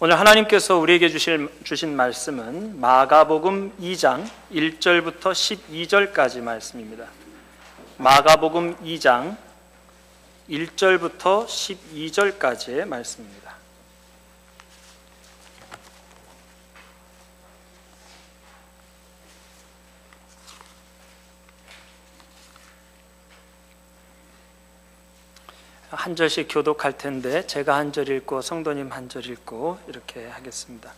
오늘 하나님께서 우리에게 주신 말씀은 마가복음 2장 1절부터 12절까지 말씀입니다. 마가복음 2장 1절부터 12절까지의 말씀입니다. 한 절씩 교독할 텐데 제가 한 절 읽고 성도님 한 절 읽고 이렇게 하겠습니다.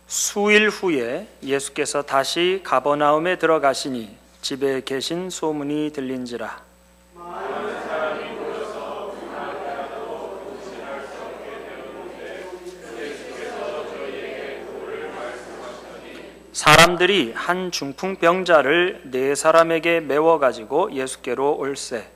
수일 후에 예수께서 다시 가버나움에 들어가시니 집에 계신 소문이 들린지라. 많은 사람이 모여서 그날이라도 음식할 수 없게 되었는데 예수께서 저희에게 도를 말씀하시더니 사람들이 한 중풍병자를 네 사람에게 메워 가지고 예수께로 올세.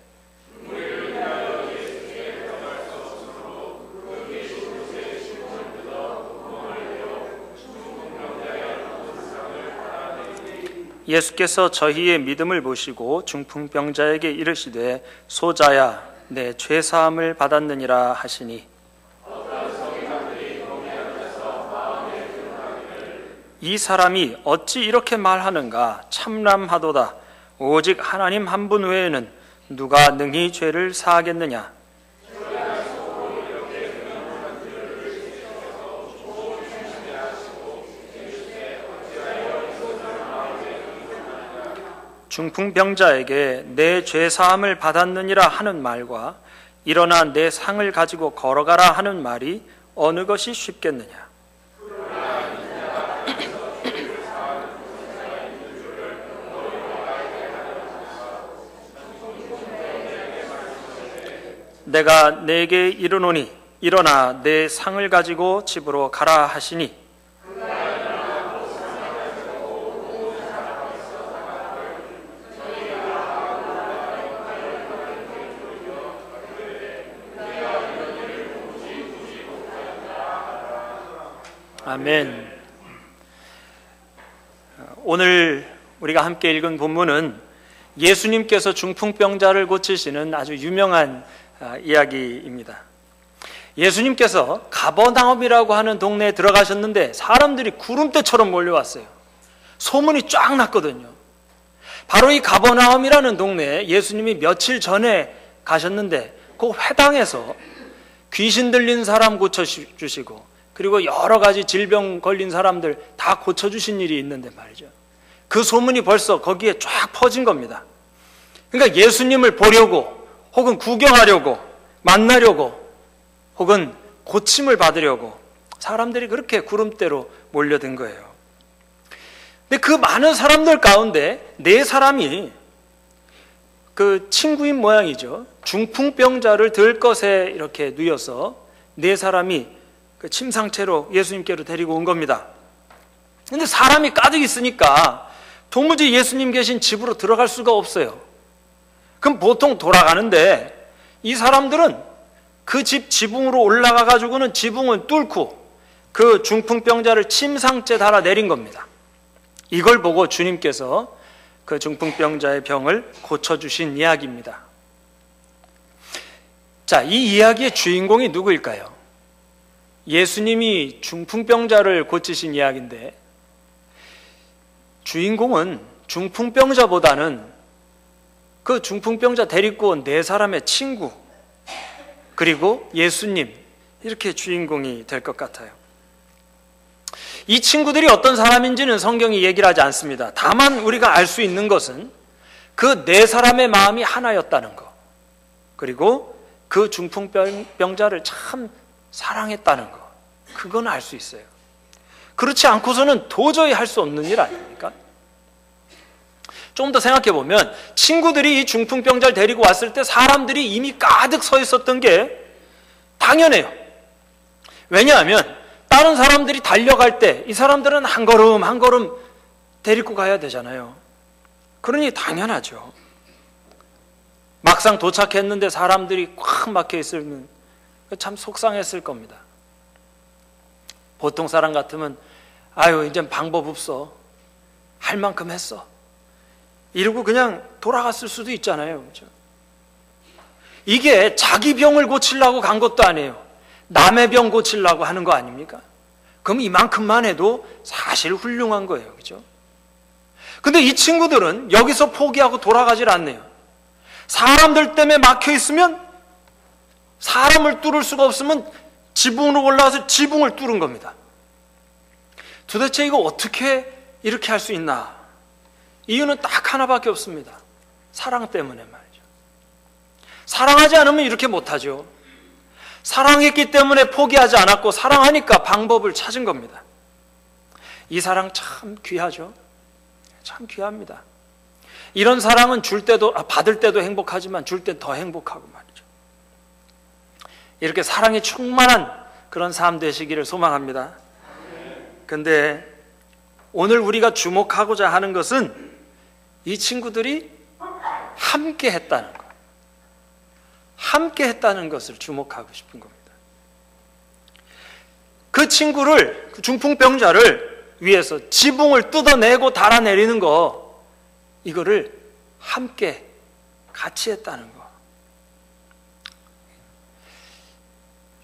예수께서 저희의 믿음을 보시고 중풍병자에게 이르시되 소자야 내 죄사함을 받았느니라 하시니 이 사람이 어찌 이렇게 말하는가 참람하도다. 오직 하나님 한 분 외에는 누가 능히 죄를 사하겠느냐. 중풍병자에게 내 죄사함을 받았느니라 하는 말과 일어나 내 상을 가지고 걸어가라 하는 말이 어느 것이 쉽겠느냐. 내가 내게 이르노니 일어나 내 상을 가지고 집으로 가라 하시니 아멘. 오늘 우리가 함께 읽은 본문은 예수님께서 중풍병자를 고치시는 아주 유명한 이야기입니다. 예수님께서 가버나움이라고 하는 동네에 들어가셨는데 사람들이 구름대처럼 몰려왔어요. 소문이 쫙 났거든요. 바로 이 가버나움이라는 동네에 예수님이 며칠 전에 가셨는데 그 회당에서 귀신 들린 사람 고쳐주시고 그리고 여러 가지 질병 걸린 사람들 다 고쳐주신 일이 있는데 말이죠. 그 소문이 벌써 거기에 쫙 퍼진 겁니다. 그러니까 예수님을 보려고 혹은 구경하려고 만나려고 혹은 고침을 받으려고 사람들이 그렇게 구름대로 몰려든 거예요. 근데 그 많은 사람들 가운데 네 사람이 그 친구인 모양이죠. 중풍병자를 들 것에 이렇게 누여서 네 사람이 그 침상채로 예수님께로 데리고 온 겁니다. 근데 사람이 가득 있으니까 도무지 예수님 계신 집으로 들어갈 수가 없어요. 그럼 보통 돌아가는데 이 사람들은 그 집 지붕으로 올라가 가지고는 지붕을 뚫고 그 중풍병자를 침상째 달아 내린 겁니다. 이걸 보고 주님께서 그 중풍병자의 병을 고쳐주신 이야기입니다. 자, 이 이야기의 주인공이 누구일까요? 예수님이 중풍병자를 고치신 이야기인데 주인공은 중풍병자보다는 그 중풍병자 데리고 온 네 사람의 친구 그리고 예수님 이렇게 주인공이 될 것 같아요. 이 친구들이 어떤 사람인지는 성경이 얘기를 하지 않습니다. 다만 우리가 알 수 있는 것은 그 네 사람의 마음이 하나였다는 것 그리고 그 중풍병자를 참 사랑했다는 것 그건 알 수 있어요. 그렇지 않고서는 도저히 할 수 없는 일 아닙니까? 좀 더 생각해 보면 친구들이 이 중풍병자를 데리고 왔을 때 사람들이 이미 가득 서 있었던 게 당연해요. 왜냐하면 다른 사람들이 달려갈 때 이 사람들은 한 걸음 한 걸음 데리고 가야 되잖아요. 그러니 당연하죠. 막상 도착했는데 사람들이 꽉 막혀 있으면 참 속상했을 겁니다. 보통 사람 같으면 아유 이젠 방법 없어 할 만큼 했어 이러고 그냥 돌아갔을 수도 있잖아요. 그렇죠? 이게 자기 병을 고치려고 간 것도 아니에요. 남의 병 고치려고 하는 거 아닙니까? 그럼 이만큼만 해도 사실 훌륭한 거예요. 그죠? 근데 이 친구들은 여기서 포기하고 돌아가질 않네요. 사람들 때문에 막혀 있으면, 사람을 뚫을 수가 없으면 지붕으로 올라가서 지붕을 뚫은 겁니다. 도대체 이거 어떻게 이렇게 할 수 있나? 이유는 딱 하나밖에 없습니다. 사랑 때문에 말이죠. 사랑하지 않으면 이렇게 못하죠. 사랑했기 때문에 포기하지 않았고, 사랑하니까 방법을 찾은 겁니다. 이 사랑 참 귀하죠. 참 귀합니다. 이런 사랑은 줄 때도, 받을 때도 행복하지만 줄 때 더 행복하고 말이죠. 이렇게 사랑이 충만한 그런 삶 되시기를 소망합니다. 근데 오늘 우리가 주목하고자 하는 것은 이 친구들이 함께 했다는 것. 함께 했다는 것을 주목하고 싶은 겁니다. 그 친구를, 그 중풍병자를 위해서 지붕을 뜯어내고 달아내리는 거, 이거를 함께 같이 했다는 거.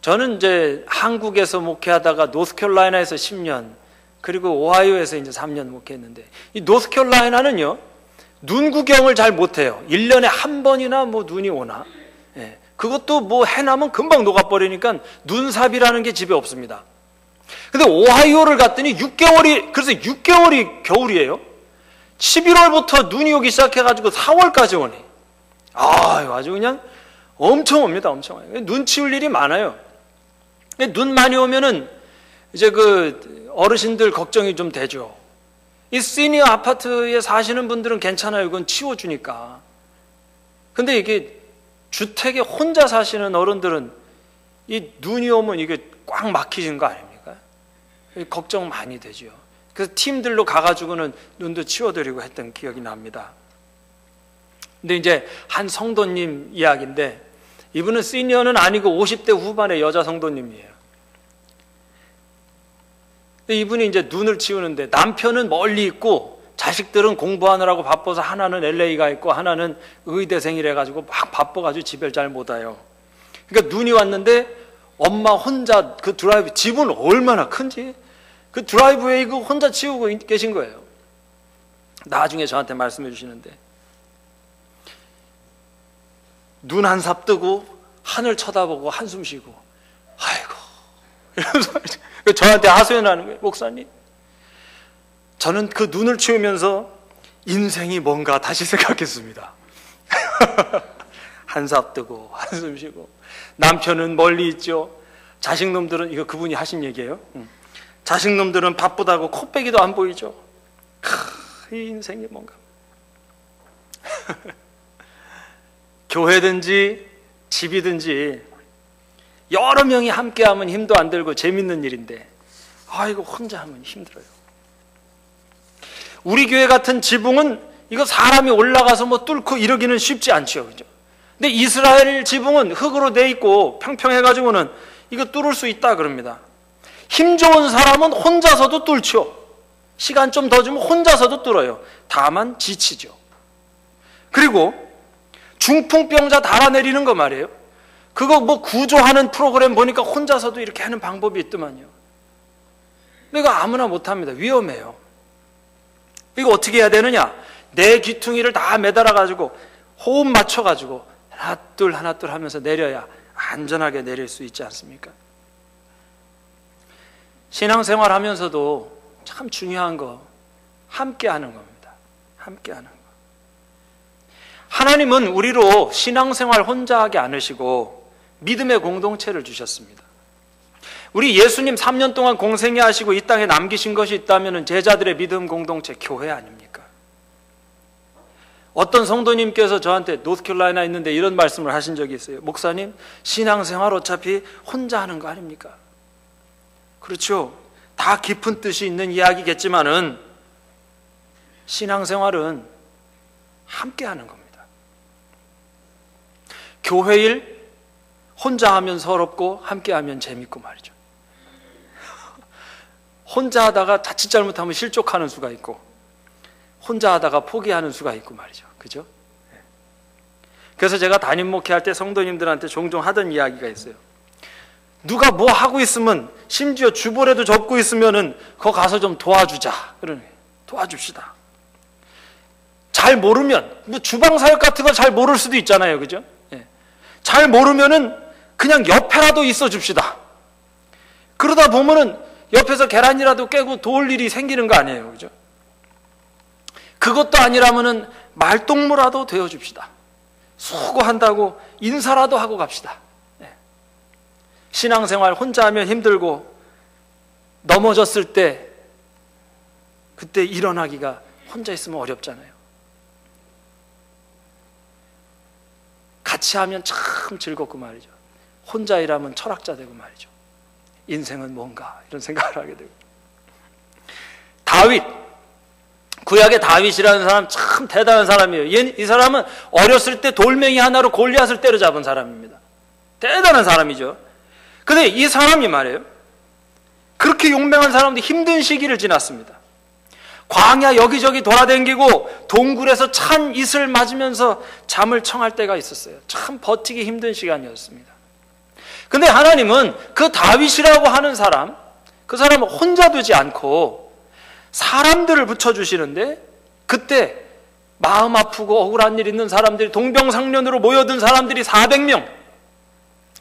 저는 이제 한국에서 목회하다가 노스캐롤라이나에서 10년, 그리고 오하이오에서 이제 3년 목회했는데, 이 노스캐롤라이나는요, 눈 구경을 잘 못해요. 1년에 한 번이나 뭐 눈이 오나. 예. 그것도 뭐 해나면 금방 녹아버리니까 눈삽이라는 게 집에 없습니다. 근데 오하이오를 갔더니 6개월이, 그래서 6개월이 겨울이에요. 11월부터 눈이 오기 시작해가지고 4월까지 오네. 아주 그냥 엄청 옵니다. 엄청 와요. 눈 치울 일이 많아요. 눈 많이 오면은 이제 그 어르신들 걱정이 좀 되죠. 이 시니어 아파트에 사시는 분들은 괜찮아요. 이건 치워주니까. 근데 이게 주택에 혼자 사시는 어른들은 이 눈이 오면 이게 꽉 막히는 거 아닙니까? 걱정 많이 되죠. 그래서 팀들로 가가지고는 눈도 치워드리고 했던 기억이 납니다. 근데 이제 한 성도님 이야기인데, 이분은 시니어는 아니고 50대 후반의 여자 성도님이에요. 근데 이분이 이제 눈을 치우는데 남편은 멀리 있고 자식들은 공부하느라고 바빠서 하나는 LA가 있고 하나는 의대생이라 가지고 막 바빠가지고 집에 잘 못 와요. 그러니까 눈이 왔는데 엄마 혼자 그 드라이브, 집은 얼마나 큰지 그 드라이브웨이 그 혼자 치우고 계신 거예요. 나중에 저한테 말씀해 주시는데, 눈 한 삽 뜨고 하늘 쳐다보고 한숨 쉬고, 아이고 이러면서 저한테 하소연하는 거예요. 목사님, 저는 그 눈을 치우면서 인생이 뭔가 다시 생각했습니다. 한 삽 뜨고 한숨 쉬고, 남편은 멀리 있죠. 자식놈들은, 이거 그분이 하신 얘기예요. 자식놈들은 바쁘다고 코빼기도 안 보이죠. 이 인생이 뭔가. 교회든지 집이든지 여러 명이 함께하면 힘도 안 들고 재밌는 일인데, 이거 혼자 하면 힘들어요. 우리 교회 같은 지붕은 이거 사람이 올라가서 뭐 뚫고 이러기는 쉽지 않죠. 그죠? 근데 이스라엘 지붕은 흙으로 돼 있고 평평해가지고는 이거 뚫을 수 있다 그럽니다. 힘 좋은 사람은 혼자서도 뚫죠. 시간 좀 더 주면 혼자서도 뚫어요. 다만 지치죠. 그리고 중풍병자 달아내리는 거 말이에요. 그거 뭐 구조하는 프로그램 보니까 혼자서도 이렇게 하는 방법이 있더만요. 근데 이거 아무나 못합니다. 위험해요. 이거 어떻게 해야 되느냐? 내 귀퉁이를 다 매달아가지고 호흡 맞춰가지고 하나 둘 하면서 내려야 안전하게 내릴 수 있지 않습니까? 신앙생활 하면서도 참 중요한 거, 함께 하는 겁니다. 함께 하는 거. 하나님은 우리로 신앙생활 혼자 하게 않으시고 믿음의 공동체를 주셨습니다. 우리 예수님 3년 동안 공생애 하시고 이 땅에 남기신 것이 있다면 제자들의 믿음 공동체, 교회 아닙니까? 어떤 성도님께서 저한테 노스캐롤라이나에 있는데 이런 말씀을 하신 적이 있어요. 목사님, 신앙생활 어차피 혼자 하는 거 아닙니까? 그렇죠. 다 깊은 뜻이 있는 이야기겠지만은 신앙생활은 함께 하는 겁니다. 교회 일 혼자 하면 서럽고 함께 하면 재밌고 말이죠. 혼자 하다가 자칫 잘못하면 실족하는 수가 있고, 혼자 하다가 포기하는 수가 있고 말이죠. 그죠? 그래서 제가 담임 목회할 때 성도님들한테 종종 하던 이야기가 있어요. 누가 뭐 하고 있으면 심지어 주보라도 접고 있으면은 거 가서 좀 도와주자. 그러네. 도와줍시다. 잘 모르면 뭐 주방 사역 같은 거 잘 모를 수도 있잖아요. 그죠? 예. 잘 모르면은 그냥 옆에라도 있어 줍시다. 그러다 보면은 옆에서 계란이라도 깨고 도울 일이 생기는 거 아니에요. 그죠? 그것도 아니라면은 말동무라도 되어 줍시다. 수고한다고 인사라도 하고 갑시다. 예. 신앙생활 혼자 하면 힘들고 넘어졌을 때 그때 일어나기가 혼자 있으면 어렵잖아요. 같이 하면 참 즐겁고 말이죠. 혼자 일하면 철학자 되고 말이죠. 인생은 뭔가 이런 생각을 하게 되고. 다윗, 구약의 다윗이라는 사람 참 대단한 사람이에요. 이 사람은 어렸을 때 돌멩이 하나로 골리앗을 때려잡은 사람입니다. 대단한 사람이죠. 근데 이 사람이 말이에요, 그렇게 용맹한 사람도 힘든 시기를 지났습니다. 광야 여기저기 돌아다니고 동굴에서 찬 이슬 맞으면서 잠을 청할 때가 있었어요. 참 버티기 힘든 시간이었습니다. 근데 하나님은 그 다윗이라고 하는 사람, 그 사람을 혼자 두지 않고 사람들을 붙여주시는데, 그때 마음 아프고 억울한 일 있는 사람들이, 동병상련으로 모여든 사람들이 400명,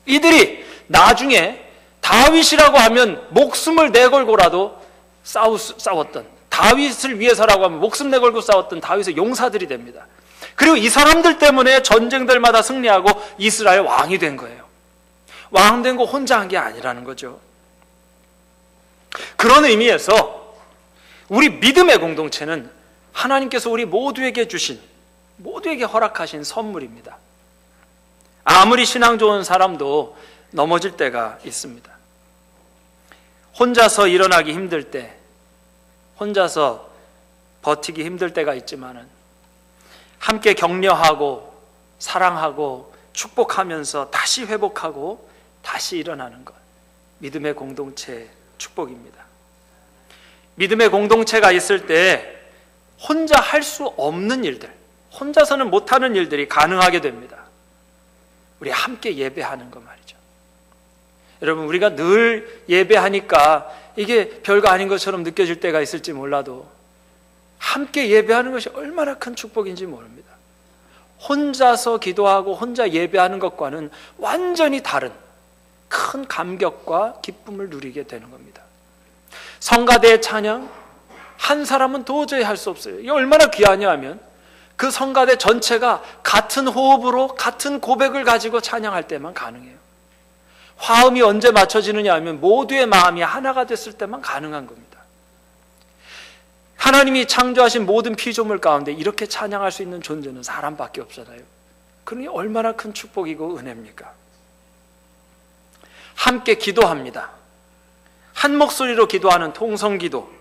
이들이 나중에 다윗이라고 하면 목숨을 내걸고라도 싸웠던, 다윗을 위해서라고 하면 목숨 내걸고 싸웠던 다윗의 용사들이 됩니다. 그리고 이 사람들 때문에 전쟁들마다 승리하고 이스라엘 왕이 된 거예요. 왕 된 거 혼자 한 게 아니라는 거죠. 그런 의미에서 우리 믿음의 공동체는 하나님께서 우리 모두에게 주신, 모두에게 허락하신 선물입니다. 아무리 신앙 좋은 사람도 넘어질 때가 있습니다. 혼자서 일어나기 힘들 때, 혼자서 버티기 힘들 때가 있지만은 함께 격려하고 사랑하고 축복하면서 다시 회복하고 다시 일어나는 것, 믿음의 공동체의 축복입니다. 믿음의 공동체가 있을 때 혼자 할 수 없는 일들, 혼자서는 못하는 일들이 가능하게 됩니다. 우리 함께 예배하는 것 말이죠. 여러분, 우리가 늘 예배하니까 이게 별거 아닌 것처럼 느껴질 때가 있을지 몰라도 함께 예배하는 것이 얼마나 큰 축복인지 모릅니다. 혼자서 기도하고 혼자 예배하는 것과는 완전히 다른 큰 감격과 기쁨을 누리게 되는 겁니다. 성가대의 찬양, 한 사람은 도저히 할 수 없어요. 이게 얼마나 귀하냐 하면 그 성가대 전체가 같은 호흡으로 같은 고백을 가지고 찬양할 때만 가능해요. 화음이 언제 맞춰지느냐 하면 모두의 마음이 하나가 됐을 때만 가능한 겁니다. 하나님이 창조하신 모든 피조물 가운데 이렇게 찬양할 수 있는 존재는 사람밖에 없잖아요. 그러니 얼마나 큰 축복이고 은혜입니까? 함께 기도합니다. 한 목소리로 기도하는 통성기도,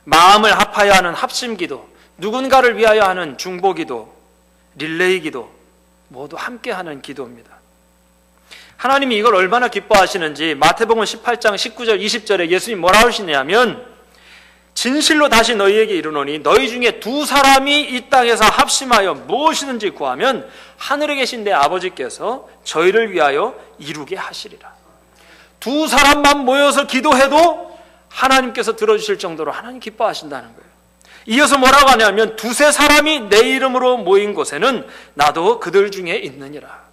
마음을 합하여 하는 합심기도, 누군가를 위하여 하는 중보기도, 릴레이기도, 모두 함께하는 기도입니다. 하나님이 이걸 얼마나 기뻐하시는지 마태복음 18장 19절 20절에 예수님 뭐라 하시냐면, 진실로 다시 너희에게 이르노니 너희 중에 두 사람이 이 땅에서 합심하여 무엇이든지 구하면 하늘에 계신 내 아버지께서 저희를 위하여 이루게 하시리라. 두 사람만 모여서 기도해도 하나님께서 들어주실 정도로 하나님 기뻐하신다는 거예요. 이어서 뭐라고 하냐면, 두세 사람이 내 이름으로 모인 곳에는 나도 그들 중에 있느니라.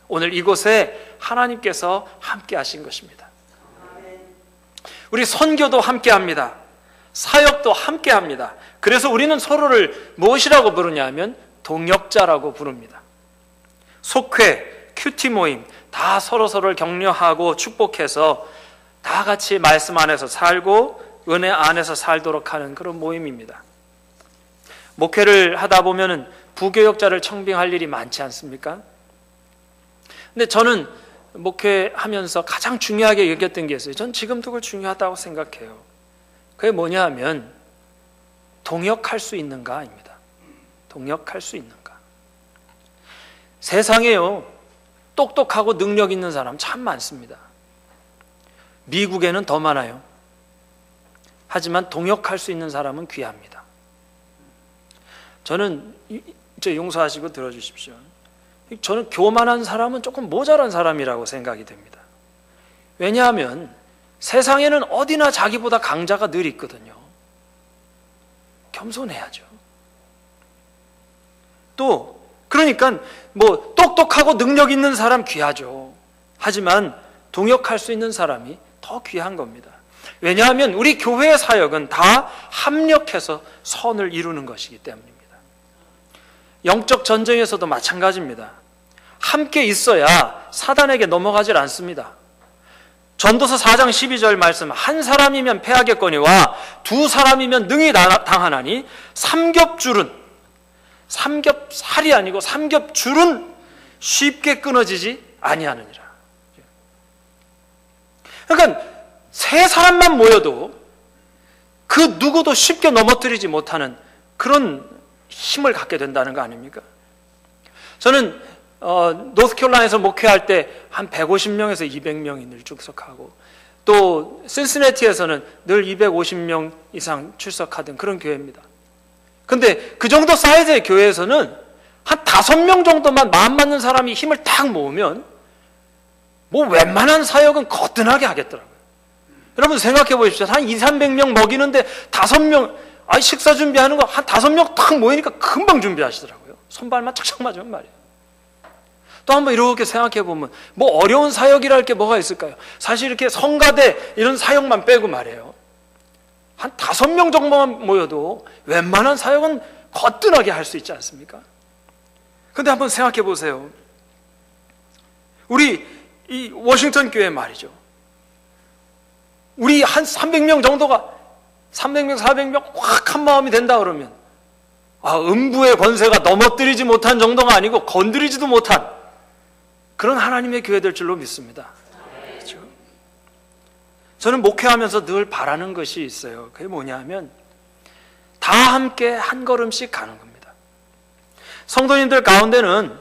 오늘 이곳에 하나님께서 함께 하신 것입니다. 우리 선교도 함께 합니다. 사역도 함께 합니다. 그래서 우리는 서로를 무엇이라고 부르냐 하면 동역자라고 부릅니다. 속회, 큐티 모임 다 서로서로를 격려하고 축복해서 다 같이 말씀 안에서 살고 은혜 안에서 살도록 하는 그런 모임입니다. 목회를 하다 보면은 부교역자를 청빙할 일이 많지 않습니까? 근데 저는 목회하면서 가장 중요하게 여겼던 게 있어요. 전 지금도 그걸 중요하다고 생각해요. 그게 뭐냐 하면 동역할 수 있는가입니다. 동역할 수 있는가. 세상에요, 똑똑하고 능력 있는 사람 참 많습니다. 미국에는 더 많아요. 하지만 동역할 수 있는 사람은 귀합니다. 저는, 이제 용서하시고 들어주십시오. 저는 교만한 사람은 조금 모자란 사람이라고 생각이 됩니다. 왜냐하면 세상에는 어디나 자기보다 강자가 늘 있거든요. 겸손해야죠. 또 그러니까 뭐 똑똑하고 능력 있는 사람 귀하죠. 하지만 동역할 수 있는 사람이 더 귀한 겁니다. 왜냐하면 우리 교회의 사역은 다 합력해서 선을 이루는 것이기 때문입니다. 영적 전쟁에서도 마찬가지입니다. 함께 있어야 사단에게 넘어가질 않습니다. 전도서 4장 12절 말씀, 한 사람이면 패하겠거니와 두 사람이면 능히 당하나니 삼겹살이 아니고 삼겹줄은 쉽게 끊어지지 아니하느니라. 그러니까 세 사람만 모여도 그 누구도 쉽게 넘어뜨리지 못하는 그런 힘을 갖게 된다는 거 아닙니까? 저는 노스캐롤라이나에서 목회할 때 한 150명에서 200명이 늘 출석하고, 또 신시내티에서는 늘 250명 이상 출석하던 그런 교회입니다. 근데 그 정도 사이즈의 교회에서는 한 5명 정도만 마음 맞는 사람이 힘을 딱 모으면 뭐 웬만한 사역은 거뜬하게 하겠더라고요. 여러분 생각해 보십시오. 한 200~300명 먹이는데 5명, 식사 준비하는 거 한 5명 딱 모이니까 금방 준비하시더라고요. 손발만 착착 맞으면 말이에요. 또 한번 이렇게 생각해 보면 뭐 어려운 사역이랄 게 뭐가 있을까요? 사실 이렇게 성가대 이런 사역만 빼고 말이에요. 한 5명 정도만 모여도 웬만한 사역은 거뜬하게 할 수 있지 않습니까? 근데 한번 생각해 보세요. 우리 이 워싱턴 교회 말이죠. 우리 한 300명 정도가 300명, 400명 확 한 마음이 된다 그러면 음부의 권세가 넘어뜨리지 못한 정도가 아니고 건드리지도 못한 그런 하나님의 교회 될 줄로 믿습니다. 그렇죠? 저는 목회하면서 늘 바라는 것이 있어요. 그게 뭐냐면 다 함께 한 걸음씩 가는 겁니다. 성도님들 가운데는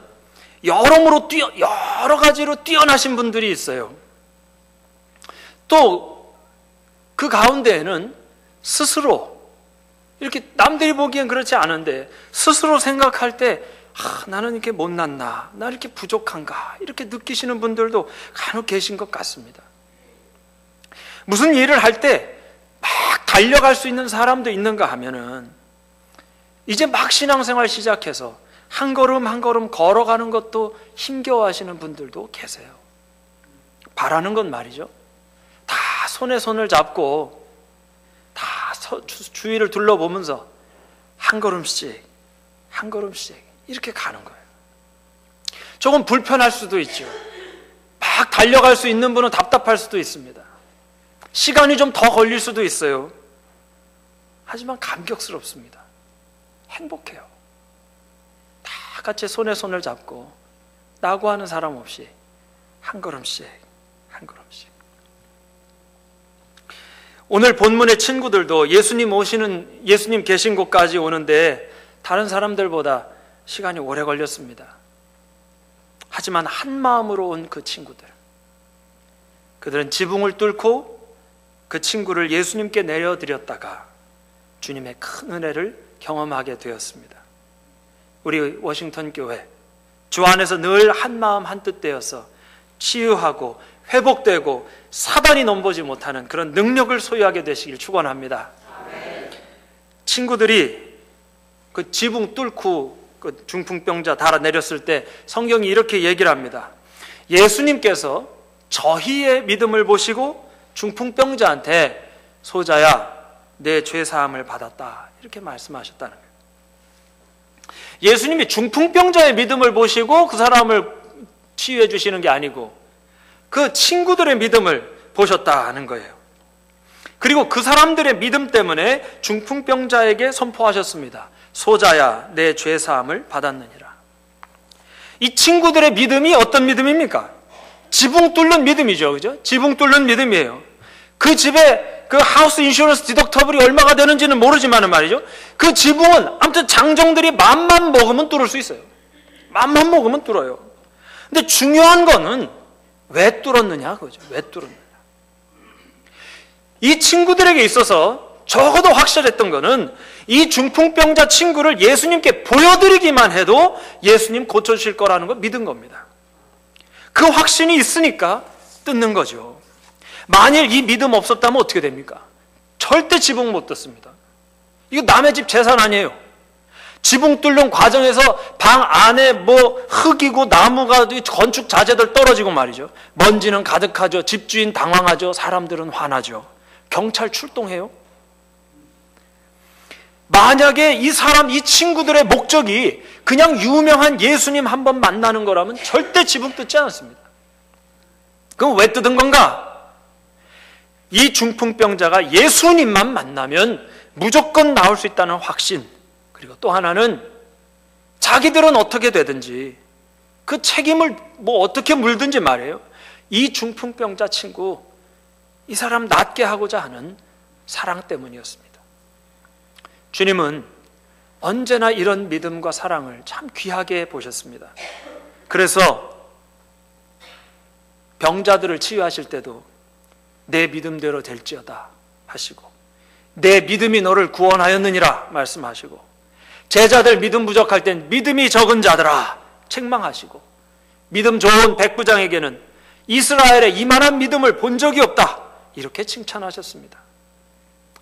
여러 가지로 뛰어나신 분들이 있어요. 또 그 가운데에는 스스로 이렇게 남들이 보기엔 그렇지 않은데 스스로 생각할 때 나는 이렇게 못났나, 나 이렇게 부족한가 이렇게 느끼시는 분들도 간혹 계신 것 같습니다. 무슨 일을 할 때 막 달려갈 수 있는 사람도 있는가 하면은 이제 막 신앙생활 시작해서 한 걸음 한 걸음 걸어가는 것도 힘겨워하시는 분들도 계세요. 바라는 건 말이죠, 다 손에 손을 잡고 다 주위를 둘러보면서 한 걸음씩 한 걸음씩 이렇게 가는 거예요. 조금 불편할 수도 있죠. 막 달려갈 수 있는 분은 답답할 수도 있습니다. 시간이 좀 더 걸릴 수도 있어요. 하지만 감격스럽습니다. 행복해요. 다 같이 손에 손을 잡고 나고 하는 사람 없이 한 걸음씩 한 걸음씩. 오늘 본문의 친구들도 예수님 계신 곳까지 오는데 다른 사람들보다 시간이 오래 걸렸습니다. 하지만 한 마음으로 온 그 친구들, 그들은 지붕을 뚫고 그 친구를 예수님께 내려드렸다가 주님의 큰 은혜를 경험하게 되었습니다. 우리 워싱턴 교회 주 안에서 늘 한 마음 한 뜻 되어서 치유하고 회복되고 사단이 넘보지 못하는 그런 능력을 소유하게 되시길 축원합니다. 친구들이 그 지붕 뚫고 그 중풍병자 달아내렸을 때 성경이 이렇게 얘기를 합니다. 예수님께서 저희의 믿음을 보시고 중풍병자한테 소자야 내 죄사함을 받았다 이렇게 말씀하셨다는 거예요. 예수님이 중풍병자의 믿음을 보시고 그 사람을 치유해 주시는 게 아니고 그 친구들의 믿음을 보셨다는 거예요. 그리고 그 사람들의 믿음 때문에 중풍병자에게 선포하셨습니다. 소자야 내 죄사함을 받았느니라. 이 친구들의 믿음이 어떤 믿음입니까? 지붕 뚫는 믿음이죠. 그죠? 지붕 뚫는 믿음이에요. 그 집에 그 하우스 인슈런스 디덕터블이 얼마가 되는지는 모르지만 말이죠, 그 지붕은 아무튼 장정들이 맘만 먹으면 뚫을 수 있어요. 맘만 먹으면 뚫어요. 근데 중요한 거는 왜 뚫었느냐 그거죠. 왜 뚫었느냐. 이 친구들에게 있어서 적어도 확실했던 거는 이 중풍병자 친구를 예수님께 보여드리기만 해도 예수님 고쳐주실 거라는 걸 믿은 겁니다. 그 확신이 있으니까 뜯는 거죠. 만일 이 믿음 없었다면 어떻게 됩니까? 절대 지붕 못 뜯습니다. 이거 남의 집 재산 아니에요. 지붕 뚫는 과정에서 방 안에 뭐 흙이고 나무가 건축 자재들 떨어지고 말이죠. 먼지는 가득하죠. 집주인 당황하죠. 사람들은 화나죠. 경찰 출동해요. 만약에 이 사람, 이 친구들의 목적이 그냥 유명한 예수님 한번 만나는 거라면 절대 지붕 뜯지 않았습니다. 그럼 왜 뜯은 건가? 이 중풍병자가 예수님만 만나면 무조건 나올 수 있다는 확신, 그리고 또 하나는 자기들은 어떻게 되든지 그 책임을 뭐 어떻게 물든지 말이에요. 이 중풍병자 친구, 이 사람 낫게 하고자 하는 사랑 때문이었습니다. 주님은 언제나 이런 믿음과 사랑을 참 귀하게 보셨습니다. 그래서 병자들을 치유하실 때도 내 믿음대로 될지어다 하시고, 내 믿음이 너를 구원하였느니라 말씀하시고, 제자들 믿음 부족할 땐 믿음이 적은 자들아 책망하시고, 믿음 좋은 백부장에게는 이스라엘에 이만한 믿음을 본 적이 없다 이렇게 칭찬하셨습니다.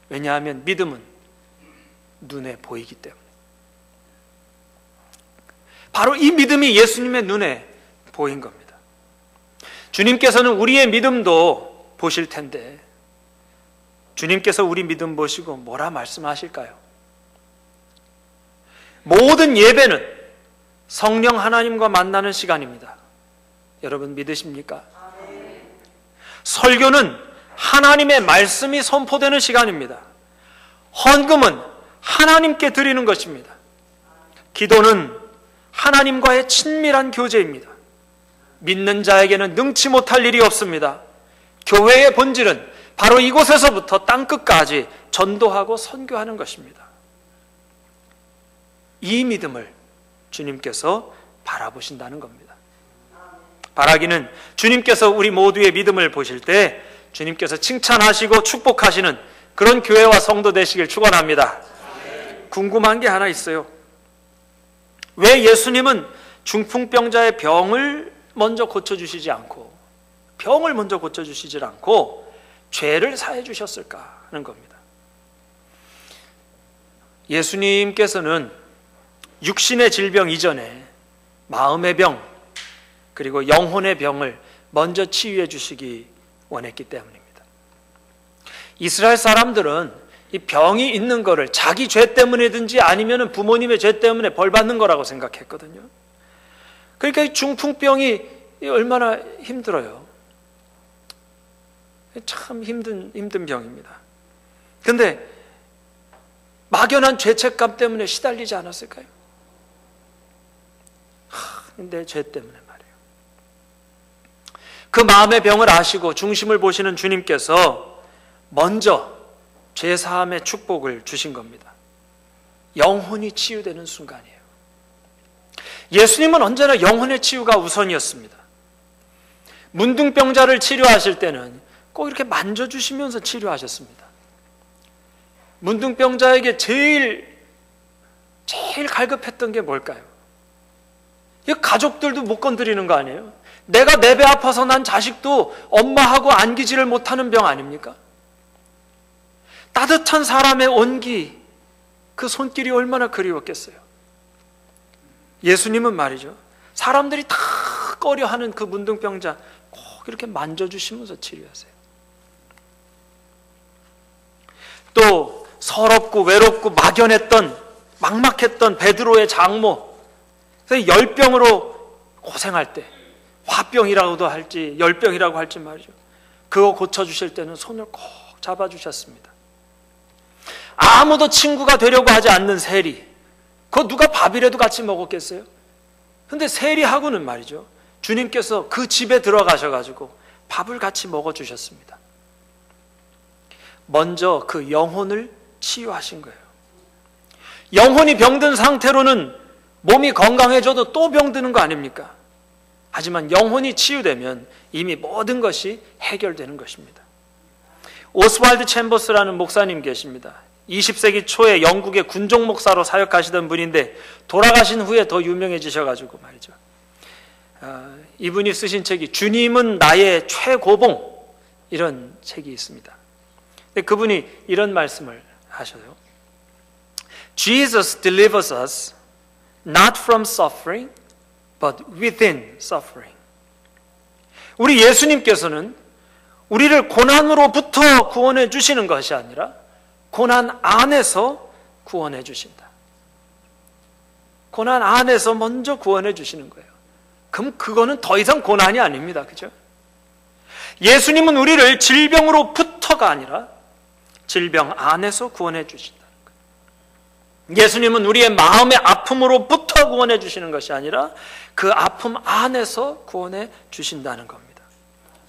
왜냐하면 믿음은 눈에 보이기 때문에. 바로 이 믿음이 예수님의 눈에 보인 겁니다. 주님께서는 우리의 믿음도 보실 텐데, 주님께서 우리 믿음 보시고 뭐라 말씀하실까요? 모든 예배는 성령 하나님과 만나는 시간입니다. 여러분 믿으십니까? 설교는 하나님의 말씀이 선포되는 시간입니다. 헌금은 하나님께 드리는 것입니다. 기도는 하나님과의 친밀한 교제입니다. 믿는 자에게는 능치 못할 일이 없습니다. 교회의 본질은 바로 이곳에서부터 땅끝까지 전도하고 선교하는 것입니다. 이 믿음을 주님께서 바라보신다는 겁니다. 바라기는 주님께서 우리 모두의 믿음을 보실 때 주님께서 칭찬하시고 축복하시는 그런 교회와 성도 되시길 축원합니다. 궁금한 게 하나 있어요. 왜 예수님은 중풍병자의 병을 먼저 고쳐주시지 않고, 병을 먼저 고쳐주시질 않고 죄를 사해 주셨을까 하는 겁니다. 예수님께서는 육신의 질병 이전에 마음의 병, 그리고 영혼의 병을 먼저 치유해 주시기 원했기 때문입니다. 이스라엘 사람들은 이 병이 있는 거를 자기 죄 때문이든지 아니면 부모님의 죄 때문에 벌 받는 거라고 생각했거든요. 그러니까 이 중풍병이 얼마나 힘들어요. 참 힘든 병입니다. 근데 막연한 죄책감 때문에 시달리지 않았을까요? 내 죄 때문에 말이에요. 그 마음의 병을 아시고 중심을 보시는 주님께서 먼저 죄사함의 축복을 주신 겁니다. 영혼이 치유되는 순간이에요. 예수님은 언제나 영혼의 치유가 우선이었습니다. 문둥병자를 치료하실 때는 꼭 이렇게 만져주시면서 치료하셨습니다. 문둥병자에게 제일 갈급했던 게 뭘까요? 이 가족들도 못 건드리는 거 아니에요? 내가 내 배 아파서 난 자식도 엄마하고 안기지를 못하는 병 아닙니까? 따뜻한 사람의 온기, 그 손길이 얼마나 그리웠겠어요. 예수님은 말이죠, 사람들이 다 꺼려하는 그 문둥병자 꼭 이렇게 만져주시면서 치료하세요. 또 서럽고 외롭고 막막했던 베드로의 장모, 열병으로 고생할 때, 화병이라고도 할지 열병이라고 할지 말이죠, 그거 고쳐주실 때는 손을 꼭 잡아주셨습니다. 아무도 친구가 되려고 하지 않는 세리, 그거 누가 밥이라도 같이 먹었겠어요? 근데 세리하고는 말이죠, 주님께서 그 집에 들어가셔가지고 밥을 같이 먹어주셨습니다. 먼저 그 영혼을 치유하신 거예요. 영혼이 병든 상태로는 몸이 건강해져도 또 병드는 거 아닙니까? 하지만 영혼이 치유되면 이미 모든 것이 해결되는 것입니다. 오스왈드 챔버스라는 목사님 계십니다. 20세기 초에 영국의 군종 목사로 사역하시던 분인데 돌아가신 후에 더 유명해지셔가지고 말이죠, 이분이 쓰신 책이 주님은 나의 최고봉, 이런 책이 있습니다. 그분이 이런 말씀을 하셔요. Jesus delivers us not from suffering, but within suffering. 우리 예수님께서는 우리를 고난으로부터 구원해 주시는 것이 아니라 고난 안에서 구원해 주신다. 고난 안에서 먼저 구원해 주시는 거예요. 그럼 그거는 더 이상 고난이 아닙니다. 그죠? 예수님은 우리를 질병으로부터가 아니라 질병 안에서 구원해 주신다는 거예요. 예수님은 우리의 마음의 아픔으로부터 구원해 주시는 것이 아니라 그 아픔 안에서 구원해 주신다는 겁니다.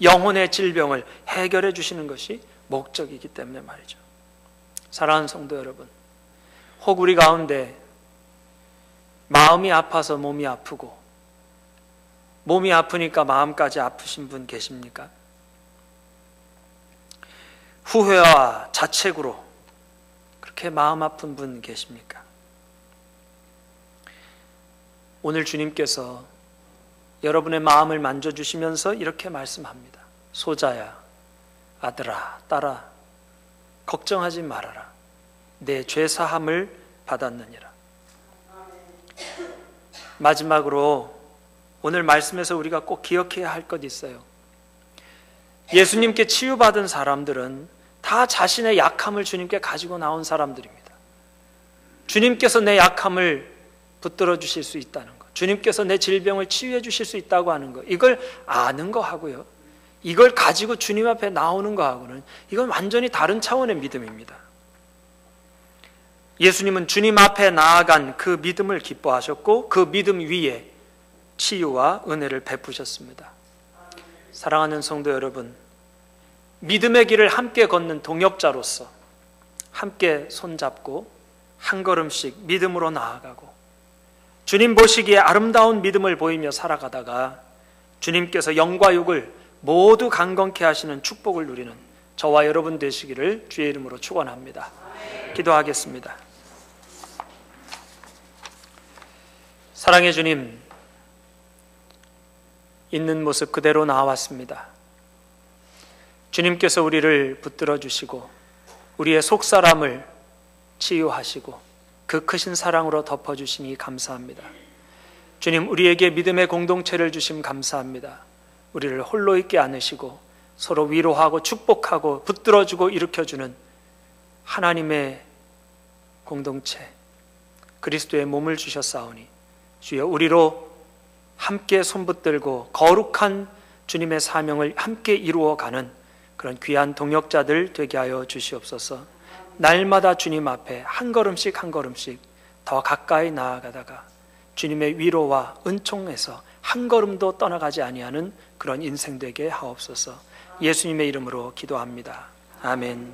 영혼의 질병을 해결해 주시는 것이 목적이기 때문에 말이죠. 사랑하는 성도 여러분, 혹 우리 가운데 마음이 아파서 몸이 아프고 몸이 아프니까 마음까지 아프신 분 계십니까? 후회와 자책으로 그렇게 마음 아픈 분 계십니까? 오늘 주님께서 여러분의 마음을 만져주시면서 이렇게 말씀합니다. 소자야, 아들아, 딸아, 걱정하지 말아라. 내 죄사함을 받았느니라. 마지막으로 오늘 말씀에서 우리가 꼭 기억해야 할 것 있어요. 예수님께 치유받은 사람들은 다 자신의 약함을 주님께 가지고 나온 사람들입니다. 주님께서 내 약함을 붙들어 주실 수 있다는 것, 주님께서 내 질병을 치유해 주실 수 있다고 하는 것, 이걸 아는 거 하고요, 이걸 가지고 주님 앞에 나오는 거 하고는 이건 완전히 다른 차원의 믿음입니다. 예수님은 주님 앞에 나아간 그 믿음을 기뻐하셨고 그 믿음 위에 치유와 은혜를 베푸셨습니다. 사랑하는 성도 여러분, 믿음의 길을 함께 걷는 동역자로서 함께 손잡고 한 걸음씩 믿음으로 나아가고 주님 보시기에 아름다운 믿음을 보이며 살아가다가 주님께서 영과 육을 모두 강건케 하시는 축복을 누리는 저와 여러분 되시기를 주의 이름으로 축원합니다. 기도하겠습니다. 사랑의 주님, 있는 모습 그대로 나왔습니다. 주님께서 우리를 붙들어 주시고 우리의 속사람을 치유하시고 그 크신 사랑으로 덮어주시니 감사합니다. 주님, 우리에게 믿음의 공동체를 주심 감사합니다. 우리를 홀로 있게 않으시고 서로 위로하고 축복하고 붙들어주고 일으켜주는 하나님의 공동체, 그리스도의 몸을 주셨사오니 주여, 우리로 함께 손붙들고 거룩한 주님의 사명을 함께 이루어가는 그런 귀한 동역자들 되게 하여 주시옵소서. 날마다 주님 앞에 한 걸음씩 한 걸음씩 더 가까이 나아가다가 주님의 위로와 은총에서 한 걸음도 떠나가지 아니하는 그런 인생 되게 하옵소서. 예수님의 이름으로 기도합니다. 아멘.